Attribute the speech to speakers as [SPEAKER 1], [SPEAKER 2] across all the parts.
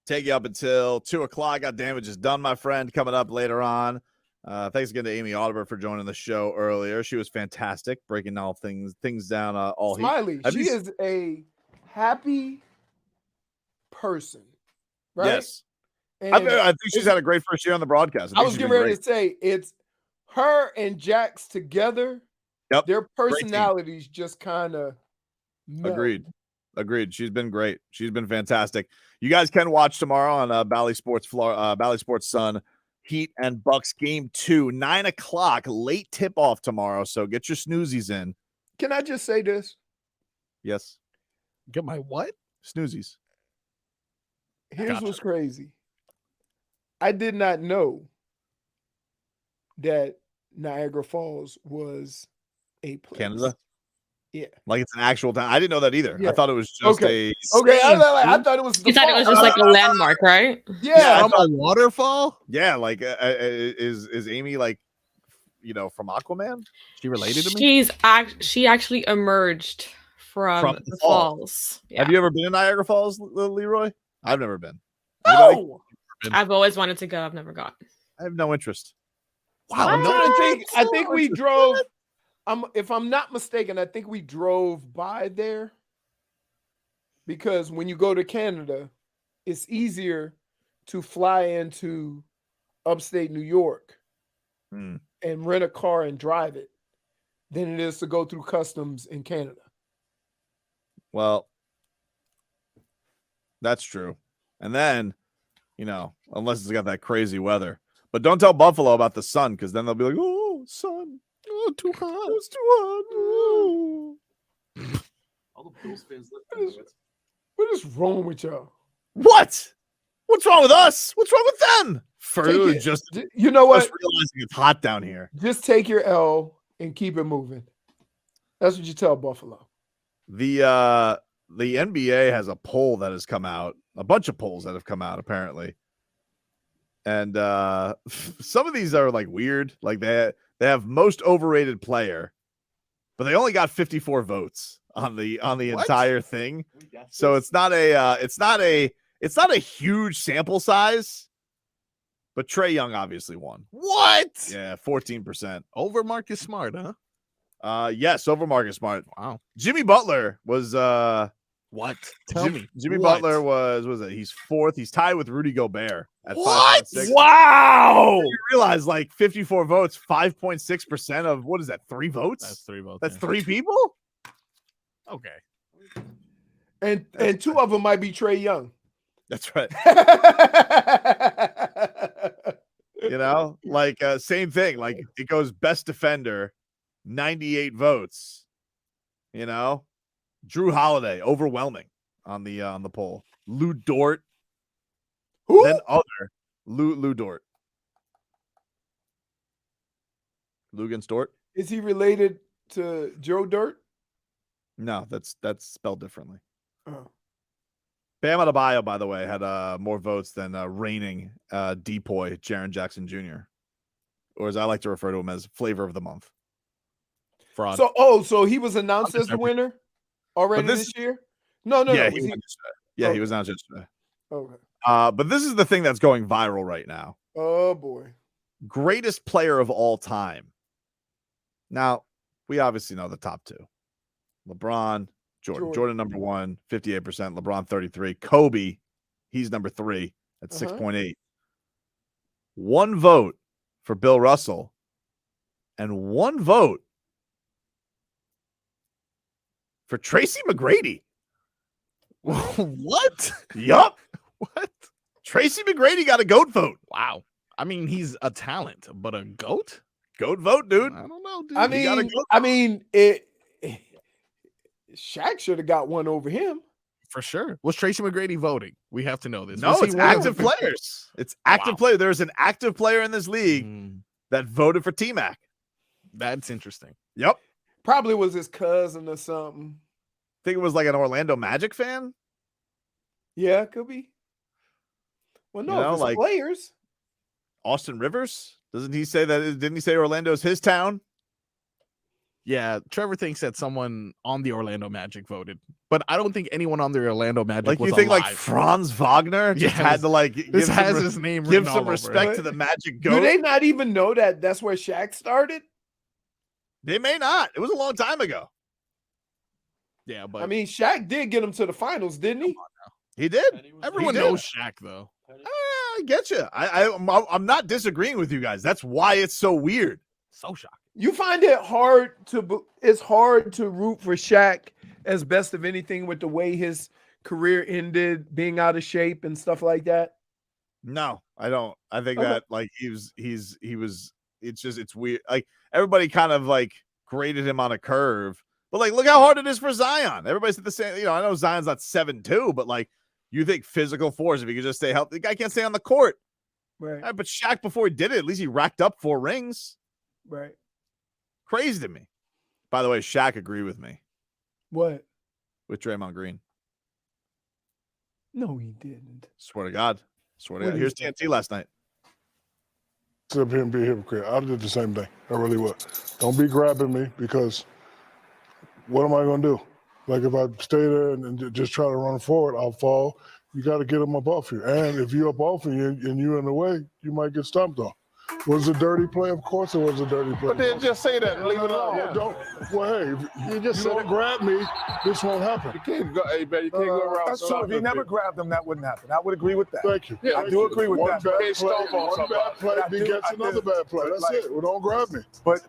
[SPEAKER 1] Take you up until 2 o'clock. God damn it, just done, my friend. Coming up later on. Thanks again to Amy Audibert for joining the show earlier. She was fantastic, breaking all things down. All
[SPEAKER 2] Smiley, she is a happy person, right?
[SPEAKER 1] Yes,
[SPEAKER 2] And
[SPEAKER 1] I think she's had a great first year on the broadcast.
[SPEAKER 2] I was getting ready to say it's her and Jax together.
[SPEAKER 1] Yep,
[SPEAKER 2] their personalities just kind of
[SPEAKER 1] Agreed. She's been great. She's been fantastic. You guys can watch tomorrow on Bally Sports Sun, Heat and Bucks game 2, 9 o'clock, late tip off tomorrow. So get your snoozies in.
[SPEAKER 2] Can I just say this?
[SPEAKER 1] Yes.
[SPEAKER 3] Get my what?
[SPEAKER 1] Snoozies.
[SPEAKER 2] Here's what's crazy. I did not know that Niagara Falls was a place.
[SPEAKER 1] Canada?
[SPEAKER 2] Yeah.
[SPEAKER 1] Like it's an actual town. I didn't know that either.
[SPEAKER 2] Yeah.
[SPEAKER 1] I thought it was just
[SPEAKER 2] Okay. I thought it was.
[SPEAKER 4] You thought it was just like a landmark, right?
[SPEAKER 2] Yeah.
[SPEAKER 3] From a waterfall?
[SPEAKER 1] Yeah. Like, is Amy like, from Aquaman? She related to
[SPEAKER 4] me? She actually emerged from the falls.
[SPEAKER 1] Yeah. Have you ever been in Niagara Falls, Leroy? I've never been.
[SPEAKER 2] No.
[SPEAKER 4] I've always wanted to go. I've never gone.
[SPEAKER 1] I have no interest.
[SPEAKER 2] Wow. I think we drove. If I'm not mistaken, I think we drove by there because when you go to Canada, it's easier to fly into upstate New York and rent a car and drive it than it is to go through customs in Canada.
[SPEAKER 1] Well, that's true. And then, unless it's got that crazy weather. But don't tell Buffalo about the sun because then they'll be like, oh, sun. Oh, too hot. It's too hot. Oh.
[SPEAKER 5] All the Bills fans
[SPEAKER 2] What is wrong with y'all?
[SPEAKER 1] What? What's wrong with us? What's wrong with them?
[SPEAKER 2] You know what?
[SPEAKER 1] Just realizing it's hot down here.
[SPEAKER 2] Just take your L and keep it moving. That's what you tell Buffalo.
[SPEAKER 1] The NBA has a poll that has come out. A bunch of polls that have come out apparently. And some of these are like weird. Like they have most overrated player, but they only got 54 votes on the entire thing. So it's not a huge sample size. But Trae Young obviously won.
[SPEAKER 3] What?
[SPEAKER 1] Yeah, 14%.
[SPEAKER 3] Over Marcus Smart, huh?
[SPEAKER 1] Yes, over Marcus Smart.
[SPEAKER 3] Wow.
[SPEAKER 1] Jimmy Butler was
[SPEAKER 3] what? Tell me.
[SPEAKER 1] Jimmy Butler was it? He's 4th. He's tied with Rudy Gobert at 5.6.
[SPEAKER 3] Wow.
[SPEAKER 1] You realize like 54 votes, 5.6% of what is that? 3 votes?
[SPEAKER 3] That's 3 votes.
[SPEAKER 1] That's 3 people?
[SPEAKER 3] Okay.
[SPEAKER 2] And 2 of them might be Trae Young.
[SPEAKER 1] That's right. Same thing. Like it goes best defender, 98 votes. Drew Holiday, overwhelming on the poll. Lou Dort.
[SPEAKER 2] Who?
[SPEAKER 1] Then other Lou Dort. Lugens Dort.
[SPEAKER 2] Is he related to Joe Dirt?
[SPEAKER 1] No, that's spelled differently.
[SPEAKER 2] Oh.
[SPEAKER 1] Bam Adebayo, by the way, had more votes than reigning Depoy Jaren Jackson Jr., or as I like to refer to him as flavor of the month.
[SPEAKER 3] Fraud.
[SPEAKER 2] So he was announced as the winner already this year? No.
[SPEAKER 1] He was announced yesterday.
[SPEAKER 2] Okay.
[SPEAKER 1] But this is the thing that's going viral right now.
[SPEAKER 2] Oh boy.
[SPEAKER 1] Greatest player of all time. Now, we obviously know the top 2. LeBron, Jordan number 1, 58%, LeBron 33. Kobe, he's number 3 at 6.8. 1 vote for Bill Russell and 1 vote for Tracy McGrady.
[SPEAKER 3] What?
[SPEAKER 1] Yup.
[SPEAKER 3] What?
[SPEAKER 1] Tracy McGrady got a GOAT vote.
[SPEAKER 3] Wow. I mean, he's a talent, but a GOAT?
[SPEAKER 1] GOAT vote, dude.
[SPEAKER 3] I don't know, dude.
[SPEAKER 2] Shaq should have got one over him.
[SPEAKER 3] For sure. Was Tracy McGrady voting? We have to know this.
[SPEAKER 1] No, it's active players. It's active player. There's an active player in this league that voted for T-Mac.
[SPEAKER 3] That's interesting.
[SPEAKER 1] Yep.
[SPEAKER 2] Probably was his cousin or something.
[SPEAKER 1] Think it was like an Orlando Magic fan?
[SPEAKER 2] Yeah, could be. Well, no, like players.
[SPEAKER 1] Austin Rivers? Didn't he say Orlando's his town?
[SPEAKER 3] Yeah, Trevor thinks that someone on the Orlando Magic voted, but I don't think anyone on the Orlando Magic
[SPEAKER 1] Like
[SPEAKER 3] was
[SPEAKER 1] you think
[SPEAKER 3] alive.
[SPEAKER 1] like Franz Wagner just
[SPEAKER 3] Yes.
[SPEAKER 1] had to like
[SPEAKER 3] This has his name
[SPEAKER 1] give
[SPEAKER 3] written
[SPEAKER 1] some
[SPEAKER 3] all over it.
[SPEAKER 1] respect to the Magic
[SPEAKER 2] Do
[SPEAKER 1] goat.
[SPEAKER 2] they not even know that that's where Shaq started?
[SPEAKER 1] They may not. It was a long time ago.
[SPEAKER 3] Yeah, but
[SPEAKER 2] I mean, Shaq did get him to the finals, didn't he?
[SPEAKER 1] He did.
[SPEAKER 5] And he was-
[SPEAKER 3] everyone
[SPEAKER 1] he did.
[SPEAKER 3] knows Shaq though.
[SPEAKER 1] I get you. I'm not disagreeing with you guys. That's why it's so weird.
[SPEAKER 3] So shocking.
[SPEAKER 2] You find it hard to it's hard to root for Shaq as best of anything with the way his career ended, being out of shape and stuff like that.
[SPEAKER 1] No, I don't. I think
[SPEAKER 2] Okay.
[SPEAKER 1] that like he was. It's weird. Like everybody kind of like graded him on a curve, but like look how hard it is for Zion. Everybody's at the same. You know, I know Zion's not 7'2", but like you think physical force if he could just stay healthy. The guy can't stay on the court.
[SPEAKER 2] Right.
[SPEAKER 1] But Shaq before he did it, at least he racked up 4 rings.
[SPEAKER 2] Right.
[SPEAKER 1] Crazy to me. By the way, Shaq agreed with me
[SPEAKER 2] What?
[SPEAKER 1] with Draymond Green.
[SPEAKER 2] No, he didn't.
[SPEAKER 1] Swear to God. Swear to
[SPEAKER 2] What
[SPEAKER 1] God.
[SPEAKER 2] did
[SPEAKER 1] Here's
[SPEAKER 2] he say?
[SPEAKER 1] TNT last night.
[SPEAKER 6] Sit up here and be a hypocrite. I did the same thing. I really would. Don't be grabbing me because what am I going to do? Like if I stay there and just try to run forward, I'll fall. You got to get them up off you. And if you're up off you and you're in the way, you might get stomped on. Was it a dirty play? Of course it was a dirty play.
[SPEAKER 7] But then just say that and leave it alone.
[SPEAKER 6] Well, hey, if you just don't grab me, this won't happen.
[SPEAKER 7] You can't go, hey, man, you can't go around.
[SPEAKER 8] That's true. If he never grabbed them, that wouldn't happen. I would agree with that.
[SPEAKER 6] Thank you.
[SPEAKER 7] Yeah,
[SPEAKER 8] I do agree with
[SPEAKER 6] One
[SPEAKER 8] that.
[SPEAKER 6] bad
[SPEAKER 7] Can't
[SPEAKER 6] play,
[SPEAKER 7] stomp on
[SPEAKER 6] one
[SPEAKER 7] somebody.
[SPEAKER 6] bad play
[SPEAKER 8] I do-
[SPEAKER 6] begets
[SPEAKER 8] I
[SPEAKER 6] another
[SPEAKER 8] do.
[SPEAKER 6] bad play. That's
[SPEAKER 8] Like-
[SPEAKER 6] it. Well, don't grab me.
[SPEAKER 8] But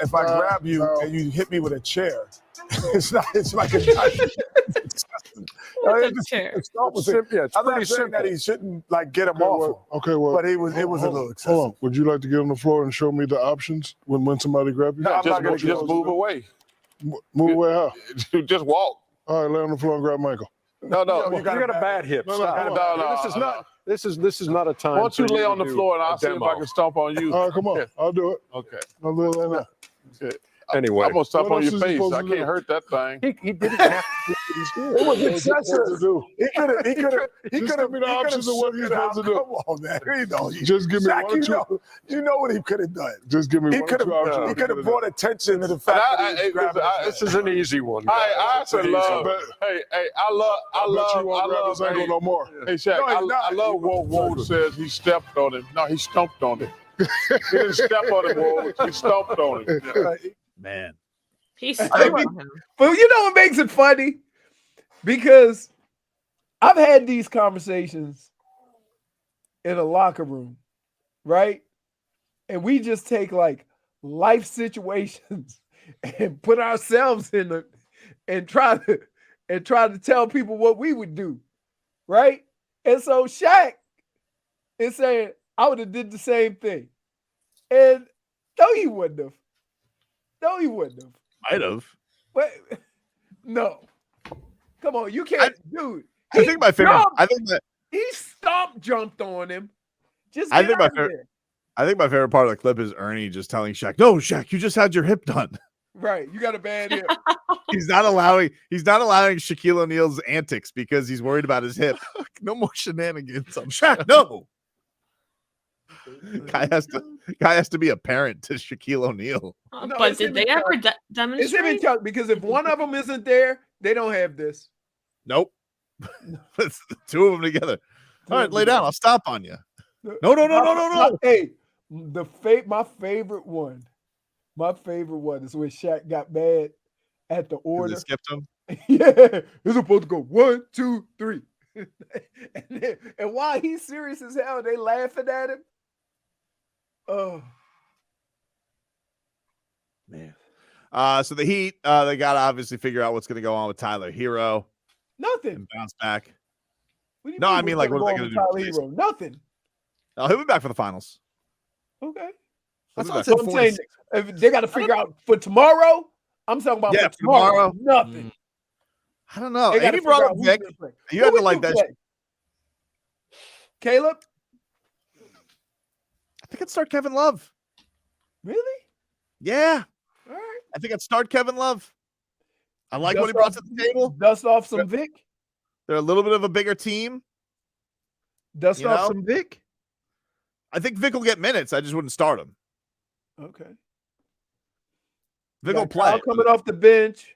[SPEAKER 8] if I grab you
[SPEAKER 6] no.
[SPEAKER 8] and you hit me with a chair, it's like a
[SPEAKER 4] With a chair.
[SPEAKER 8] It's
[SPEAKER 7] Yeah, it's
[SPEAKER 8] I'm
[SPEAKER 7] pretty
[SPEAKER 8] not saying that
[SPEAKER 7] simple.
[SPEAKER 8] he shouldn't like get him
[SPEAKER 6] Okay,
[SPEAKER 8] off,
[SPEAKER 6] well, okay, well,
[SPEAKER 8] but it was a little excessive.
[SPEAKER 6] Hold on. Would you like to get on the floor and show me the options when somebody grabs you?
[SPEAKER 8] No, I'm not gonna
[SPEAKER 7] Just move away.
[SPEAKER 6] Move away how?
[SPEAKER 7] Just walk.
[SPEAKER 6] All right, lay on the floor and grab Michael.
[SPEAKER 7] No,
[SPEAKER 8] No,
[SPEAKER 7] no.
[SPEAKER 8] you got a bad
[SPEAKER 9] hip.
[SPEAKER 6] No,
[SPEAKER 9] Stop.
[SPEAKER 7] no,
[SPEAKER 9] This is not. This is not a time.
[SPEAKER 7] Why don't you
[SPEAKER 9] for
[SPEAKER 7] lay
[SPEAKER 9] to
[SPEAKER 7] on the
[SPEAKER 9] do
[SPEAKER 7] floor and
[SPEAKER 9] a
[SPEAKER 7] I'll see if
[SPEAKER 9] demo.
[SPEAKER 7] I can stomp on you.
[SPEAKER 6] All right, come on.
[SPEAKER 7] Yeah.
[SPEAKER 6] I'll do it.
[SPEAKER 7] Okay.
[SPEAKER 6] I'll do it right now.
[SPEAKER 9] Anyway,
[SPEAKER 7] I'm gonna stomp
[SPEAKER 6] What
[SPEAKER 7] on
[SPEAKER 6] else
[SPEAKER 7] your
[SPEAKER 6] is he
[SPEAKER 7] face.
[SPEAKER 6] supposed
[SPEAKER 7] I
[SPEAKER 6] to
[SPEAKER 7] can't
[SPEAKER 6] do?
[SPEAKER 7] hurt that thing.
[SPEAKER 9] he didn't have to do what he's doing.
[SPEAKER 8] It was
[SPEAKER 6] What you supposed to
[SPEAKER 8] excessive.
[SPEAKER 6] do?
[SPEAKER 8] He could have.
[SPEAKER 6] Just give me the options of what he's supposed to do.
[SPEAKER 8] Come on, man. You know,
[SPEAKER 6] Just give me
[SPEAKER 8] Shaq,
[SPEAKER 6] one or two.
[SPEAKER 8] you know what he could have done.
[SPEAKER 6] Just give me
[SPEAKER 8] He
[SPEAKER 6] one or
[SPEAKER 8] could
[SPEAKER 6] two options.
[SPEAKER 8] have. He
[SPEAKER 6] what
[SPEAKER 8] could
[SPEAKER 6] he
[SPEAKER 8] have brought attention to the fact that he was grabbing his
[SPEAKER 9] This is an easy one.
[SPEAKER 7] I
[SPEAKER 9] It's an
[SPEAKER 7] actually
[SPEAKER 9] easy
[SPEAKER 7] love.
[SPEAKER 9] one.
[SPEAKER 7] Hey, I love.
[SPEAKER 6] I bet you won't grab this
[SPEAKER 7] Hey,
[SPEAKER 6] ankle no more.
[SPEAKER 7] hey, Shaq,
[SPEAKER 8] No, he's not.
[SPEAKER 7] I love what Wode says. He stepped on him. No, he stomped on him. He didn't step on him, Wode. He stomped on him.
[SPEAKER 1] Man.
[SPEAKER 4] He's
[SPEAKER 2] I
[SPEAKER 4] still
[SPEAKER 2] mean-
[SPEAKER 4] on him.
[SPEAKER 2] But you know what makes it funny? Because I've had these conversations in a locker room, right? And we just take like life situations and put ourselves in the and try to tell people what we would do, right? And so Shaq is saying, I would have did the same thing. And no, he wouldn't have. No, he wouldn't have.
[SPEAKER 1] Might have.
[SPEAKER 2] But no, come on, you can't, dude.
[SPEAKER 1] I think my favorite.
[SPEAKER 2] jumped.
[SPEAKER 1] I think that.
[SPEAKER 2] He jumped on him. Just
[SPEAKER 1] I
[SPEAKER 2] get
[SPEAKER 1] think my
[SPEAKER 2] out of
[SPEAKER 1] favorite-
[SPEAKER 2] there.
[SPEAKER 1] I think my favorite part of the clip is Ernie just telling Shaq, "No, Shaq, you just had your hip done."
[SPEAKER 2] Right, you got a bad hip.
[SPEAKER 1] He's not allowing Shaquille O'Neal's antics because he's worried about his hip.
[SPEAKER 3] No more shenanigans. I'm
[SPEAKER 1] Shaq, no. Guy has to be a parent to Shaquille O'Neal.
[SPEAKER 2] No,
[SPEAKER 4] But
[SPEAKER 2] it's
[SPEAKER 4] did
[SPEAKER 2] him
[SPEAKER 4] they
[SPEAKER 2] and
[SPEAKER 4] ever
[SPEAKER 2] Chuck. It's him and
[SPEAKER 4] demonstrate?
[SPEAKER 2] Chuck, because if one of them isn't there, they don't have this.
[SPEAKER 1] Nope. It's the two of them together. All right, lay down. I'll stop on you. No.
[SPEAKER 2] Hey, my favorite one is when Shaq got mad at the
[SPEAKER 1] They
[SPEAKER 2] order.
[SPEAKER 1] skipped him.
[SPEAKER 2] Yeah, it's supposed to go 1, 2, 3. and while he's serious as hell, they laughing at him. Oh,
[SPEAKER 1] Man. So the Heat, they got to obviously figure out what's going to go on with Tyler Herro
[SPEAKER 2] nothing.
[SPEAKER 1] and bounce back.
[SPEAKER 2] What do you
[SPEAKER 1] No, I
[SPEAKER 2] what's
[SPEAKER 1] mean, like,
[SPEAKER 2] gonna
[SPEAKER 1] what are
[SPEAKER 2] go
[SPEAKER 1] they
[SPEAKER 2] on
[SPEAKER 1] gonna
[SPEAKER 2] with
[SPEAKER 1] do?
[SPEAKER 2] Tyler Herro? Nothing.
[SPEAKER 1] Oh, he'll be back for the finals.
[SPEAKER 2] Okay.
[SPEAKER 3] That's
[SPEAKER 1] He'll
[SPEAKER 3] why I
[SPEAKER 1] be
[SPEAKER 3] said
[SPEAKER 2] So I'm saying
[SPEAKER 3] 46.
[SPEAKER 2] if they got to figure out for tomorrow. I'm talking about
[SPEAKER 1] Yeah,
[SPEAKER 2] for tomorrow.
[SPEAKER 1] tomorrow.
[SPEAKER 2] Nothing.
[SPEAKER 1] I don't know.
[SPEAKER 2] They gotta
[SPEAKER 1] Amy brought
[SPEAKER 2] figure
[SPEAKER 1] up
[SPEAKER 2] out who's
[SPEAKER 1] Vic.
[SPEAKER 2] gonna play.
[SPEAKER 1] You
[SPEAKER 2] Who
[SPEAKER 1] had to
[SPEAKER 2] would
[SPEAKER 1] like
[SPEAKER 2] you
[SPEAKER 1] that.
[SPEAKER 2] play? Caleb?
[SPEAKER 1] I think I'd start Kevin Love.
[SPEAKER 2] Really?
[SPEAKER 1] Yeah,
[SPEAKER 2] All right.
[SPEAKER 1] I think I'd start Kevin Love. I like what he
[SPEAKER 2] Dust
[SPEAKER 1] brought
[SPEAKER 2] off-
[SPEAKER 1] to the table.
[SPEAKER 2] Dust off some Vic.
[SPEAKER 1] They're a little bit of a bigger team.
[SPEAKER 2] Dust
[SPEAKER 1] You
[SPEAKER 2] off
[SPEAKER 1] know?
[SPEAKER 2] some Vic.
[SPEAKER 1] I think Vic will get minutes. I just wouldn't start him.
[SPEAKER 2] Okay. You
[SPEAKER 1] Vic will
[SPEAKER 2] got Kyle
[SPEAKER 1] play
[SPEAKER 2] coming off the bench.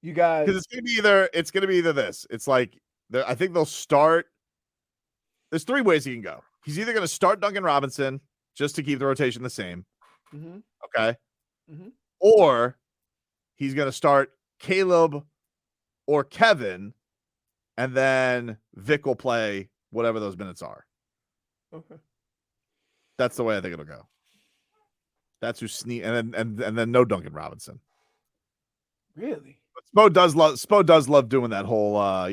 [SPEAKER 2] You got
[SPEAKER 1] because it's gonna be either this. It's like I think they'll start. There's three ways he can go. He's either gonna start Duncan Robinson just to keep the rotation the same.
[SPEAKER 2] Mhm.
[SPEAKER 1] Okay.
[SPEAKER 2] Mhm.
[SPEAKER 1] Or he's gonna start Caleb or Kevin, and then Vic will play whatever those minutes are.
[SPEAKER 2] Okay.
[SPEAKER 1] That's the way I think it'll go. That's who and then no Duncan Robinson.
[SPEAKER 2] Really?
[SPEAKER 1] But Spo does love doing that whole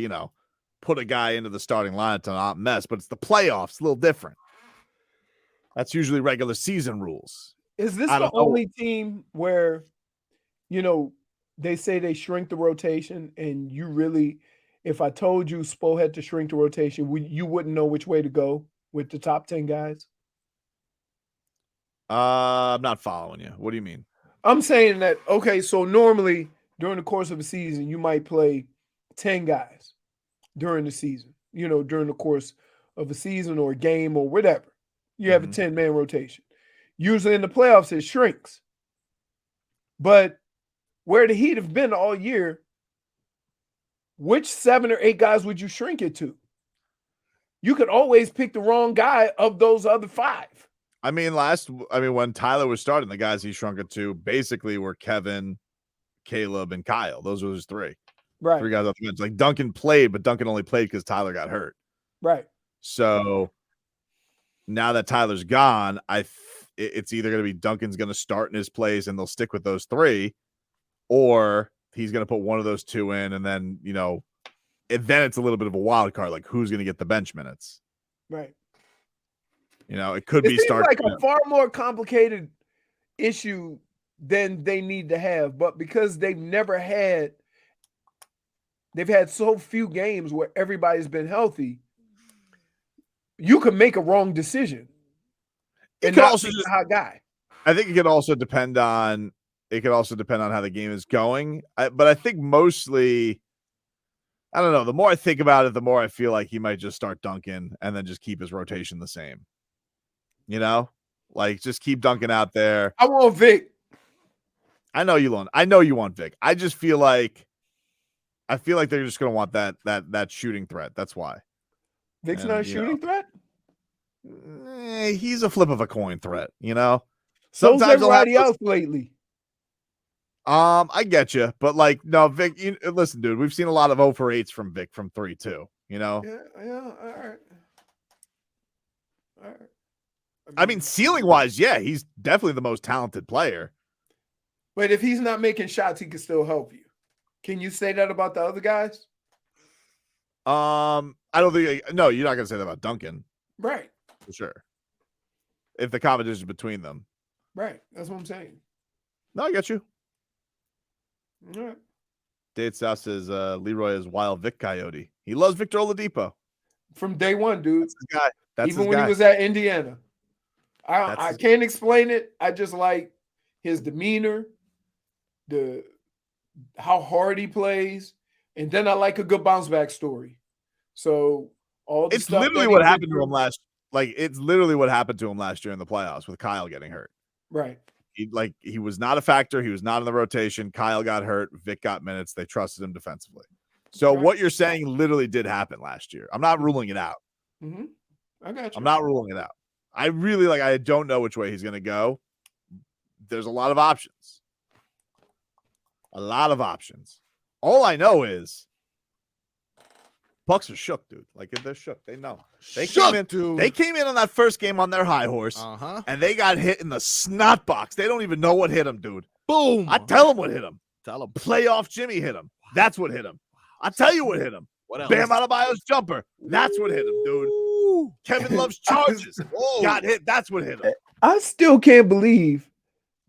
[SPEAKER 1] put a guy into the starting line to not mess, but it's the playoffs, a little different. That's usually regular season rules.
[SPEAKER 2] Is this the only team where, they say they shrink the rotation, and you really, if I told you Spo had to shrink the rotation, you wouldn't know which way to go with the top 10 guys?
[SPEAKER 1] I'm not following you. What do you mean?
[SPEAKER 2] I'm saying that, okay, so normally during the course of a season, you might play 10 guys during the season, during the course of a season or a game or whatever. You have a 10-man rotation. Usually in the playoffs, it shrinks. But where the Heat have been all year, which 7 or 8 guys would you shrink it to? You could always pick the wrong guy of those other 5.
[SPEAKER 1] When Tyler was starting, the guys he shrunk it to basically were Kevin, Caleb, and Kyle. Those were his 3.
[SPEAKER 2] Right.
[SPEAKER 1] 3 guys off the bench. Like Duncan played, but Duncan only played because Tyler got hurt.
[SPEAKER 2] Right.
[SPEAKER 1] So now that Tyler's gone, it's either going to be Duncan's going to start in his place and they'll stick with those 3, or he's going to put one of those 2 in, and then then it's a little bit of a wild card, like who's going to get the bench minutes.
[SPEAKER 2] Right.
[SPEAKER 1] It could be
[SPEAKER 2] seems like a far more complicated issue than they need to have, but because they've had so few games where everybody's been healthy, you can make a wrong decision.
[SPEAKER 1] It could also
[SPEAKER 2] just a hot guy.
[SPEAKER 1] I think it could also depend on how the game is going. But I think mostly, I don't know. The more I think about it, the more I feel like he might just start Duncan and then just keep his rotation the same. Like just keep Duncan out there.
[SPEAKER 2] I want Vic.
[SPEAKER 1] I know you want Vic. I just feel like they're just going to want that shooting threat. That's why.
[SPEAKER 2] Vic's not a shooting threat?
[SPEAKER 1] He's a flip of a coin threat,
[SPEAKER 2] So's everybody else lately.
[SPEAKER 1] I get you, but no, Vic. Listen, dude, we've seen a lot of 0 for 8s from Vic from 3 too.
[SPEAKER 2] Yeah. All right.
[SPEAKER 1] I mean, ceiling wise, yeah, he's definitely the most talented player.
[SPEAKER 2] But if he's not making shots, he can still help you. Can you say that about the other guys?
[SPEAKER 1] I don't think. No, you're not gonna say that about Duncan,
[SPEAKER 2] right?
[SPEAKER 1] For sure. If the competition is between them,
[SPEAKER 2] right? That's what I'm saying.
[SPEAKER 1] No, I get you.
[SPEAKER 2] All right.
[SPEAKER 1] Dade South says Leroy is wild Vic Coyote. He loves Victor Oladipo
[SPEAKER 2] from day one, dude.
[SPEAKER 1] That's his guy.
[SPEAKER 2] Even when he was at Indiana. I can't explain it. I just like his demeanor, how hard he plays, and then I like a good bounce back story. So
[SPEAKER 1] it's literally what happened to him last. It's literally what happened to him last year in the playoffs with Kyle getting hurt.
[SPEAKER 2] Right.
[SPEAKER 1] He was not a factor. He was not in the rotation. Kyle got hurt. Vic got minutes. They trusted him defensively. So what you're saying literally did happen last year. I'm not ruling it out.
[SPEAKER 2] Mm-hmm. I got you.
[SPEAKER 1] I'm not ruling it out. I really I don't know which way he's going to go. There's a lot of options. All I know is Bucks are shook, dude. They're shook. They know. They came in on that first game on their high horse, and they got hit in the snot box. They don't even know what hit them, dude.
[SPEAKER 3] Boom.
[SPEAKER 1] I tell them what hit them.
[SPEAKER 3] Tell them.
[SPEAKER 1] Playoff Jimmy hit him. That's what hit him. I tell you what hit him.
[SPEAKER 3] What else?
[SPEAKER 1] Bam Adebayo's jumper. That's what hit him, dude. Kevin Love's charges. Got hit. That's what hit him.
[SPEAKER 2] I still can't believe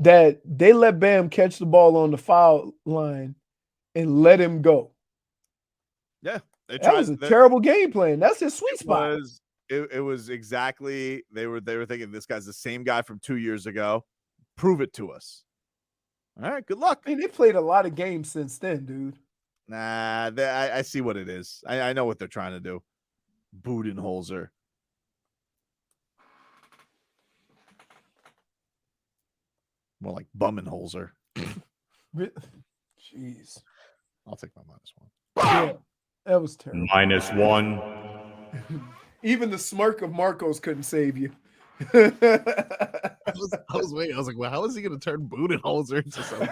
[SPEAKER 2] that they let Bam catch the ball on the foul line and let him go.
[SPEAKER 1] Yeah.
[SPEAKER 2] That was a terrible game plan. That's his sweet spot.
[SPEAKER 1] It was exactly they were thinking this guy's the same guy from 2 years ago. Prove it to us. All right, good luck.
[SPEAKER 2] I mean, they played a lot of games since then, dude.
[SPEAKER 1] Nah, I see what it is. I know what they're trying to do. Budenholzer. More like Bummenholzer.
[SPEAKER 2] Jeez.
[SPEAKER 1] I'll take my -1.
[SPEAKER 2] Yeah, that was terrible.
[SPEAKER 10] -1.
[SPEAKER 2] Even the smirk of Marcos couldn't save you.
[SPEAKER 3] I was waiting. I was like, well, how is he going to turn Budenholzer into something?